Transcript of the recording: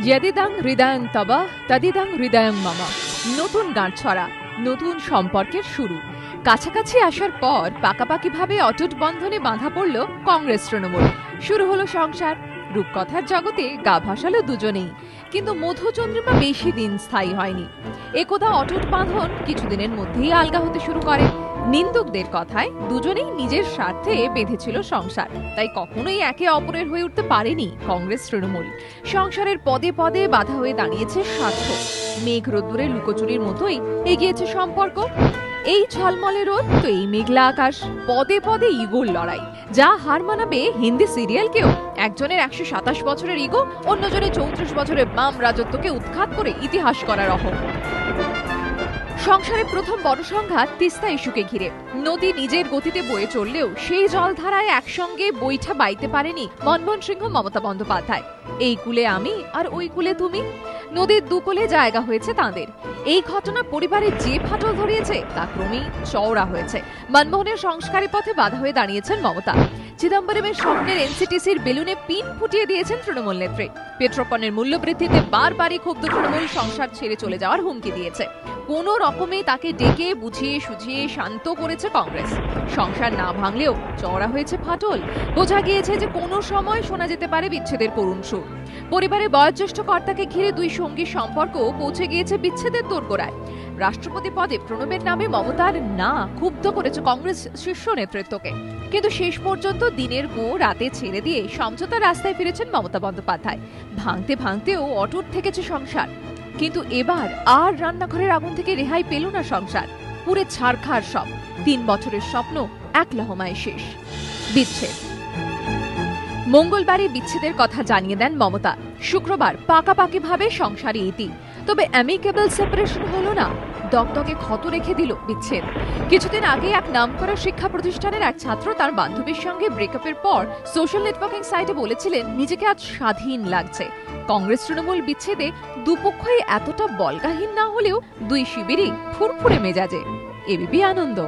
যদিদং হৃদয়ং তব তদিদং হৃদয়ং মম। নতুন গান ছড়া, নতুন সম্পর্কের শুরু। কাছাকাছি আসার পর পাকাপাকিভাবে অটুট বন্ধনে বাঁধা পড়ল কংগ্রেস তৃণমূল। শুরু হলো সংসার। রূপকথার জগতে গা ভাসালো দুজনেই, কিন্তু মধুচন্দ্রিমা বেশি দিন স্থায়ী হয়নি। একদা অটুট বাঁধন কিছুদিনের মধ্যেই আলগা হতে শুরু করে। নিন্দুকদের কথায় দুজনেই নিজের স্বার্থে বেঁধেছিল সংসার, তাই কখনোই একে অপরের হয়ে উঠতে পারেনি কংগ্রেস তৃণমূল। সংসারের পদে পদে বাধা হয়ে দাঁড়িয়েছে স্বার্থ। মেঘ রোদ্দুরে লুকোচুরির মতোই এগিয়েছে সম্পর্ক। এই ঝলমলে রোদ তো এই মেঘলা আকাশ, পদে পদে ইগোর লড়াই, যা হার মানাবে হিন্দি সিরিয়ালকেও। একজনের 127 বছরের ইগো, অন্যজনের 34 বছরের বাম রাজত্বকে উৎখাত করে ইতিহাস করার অহং। সংসারে প্রথম বড় সংঘাত তিস্তা ইস্যুকে ঘিরে। নদী নিজের গতিতে বয়ে চললেও সেই জলধারায় একসঙ্গে বৈঠা বাইতে পারেনি মনমোহন সিংহ, মমতা বন্দ্যোপাধ্যায়। এই কূলে আমি আর ওই কূলে তুমি, নদীর দুকূলে জায়গা হয়েছে তাঁদের। এই ঘটনা পরিবারে যে ফাটল ধরিয়েছে তা ক্রমেই চওড়া হয়েছে। মনমোহনের সংস্কারের পথে বাধা হয়ে দাঁড়িয়েছেন মমতা। চিদম্বরমের স্বপ্নের এনসিটিসির বেলুনে পিন ফুটিয়ে দিয়েছেন তৃণমূল নেত্রী। পেট্রোপণ্যের মূল্যবৃদ্ধিতে বারবারই ক্ষুব্ধ তৃণমূল সংসার ছেড়ে চলে যাওয়ার হুমকি দিয়েছে। কোনো রকমে তাকে ডেকে বুঝিয়ে সুঝিয়ে শান্ত করেছে কংগ্রেস। সংসার না ভাঙলেও চওড়া হয়েছে ফাটল। বোঝা গিয়েছে যে কোনো সময় শোনা যেতে পারে বিচ্ছেদের করুণ সুর। পরিবারের বয়োজ্যেষ্ঠ কর্তাকে ঘিরে দুই সঙ্গীর সম্পর্ক পৌঁছে গিয়েছে বিচ্ছেদের দোরগোড়ায়। রাষ্ট্রপতি পদে প্রণবের নামে মমতার না ক্ষুব্ধ করেছে কংগ্রেস শীর্ষ নেতৃত্বকে। কিন্তু শেষ পর্যন্ত দিনের গো রাতে ছেড়ে দিয়ে সমঝোতার রাস্তায় ফিরেছেন মমতা বন্দ্যোপাধ্যায়। ভাঙতে ভাঙতেও অটুট থেকেছে সংসার। কিন্তু এবার আর রান্নাঘরের আগুন থেকে রেহাই পেল না সংসার। পুরে ছারখার সব। 3 বছরের স্বপ্ন এক লহমায় শেষ। বিচ্ছেদ। মঙ্গলবারই বিচ্ছেদের কথা জানিয়ে দেন মমতা। শুক্রবার পাকাপাকিভাবে সংসারে ইতি। তবে অ্যামিকেবল সেপারেশন হলো না, দগদগে ক্ষত রেখে দিল বিচ্ছেদ। কিছুদিন আগে এক নামকরা শিক্ষা প্রতিষ্ঠানের এক ছাত্র তার বান্ধবীর সঙ্গে ব্রেকআপের পর সোশ্যাল নেটওয়ার্কিং সাইটে বলেছিলেন নিজেকে আজ স্বাধীন লাগছে। কংগ্রেস তৃণমূল বিচ্ছেদে দুপক্ষই এতটা বল্গাহীন না হলেও দুই শিবিরই ফুরফুরে মেজাজে। এবিপি আনন্দ।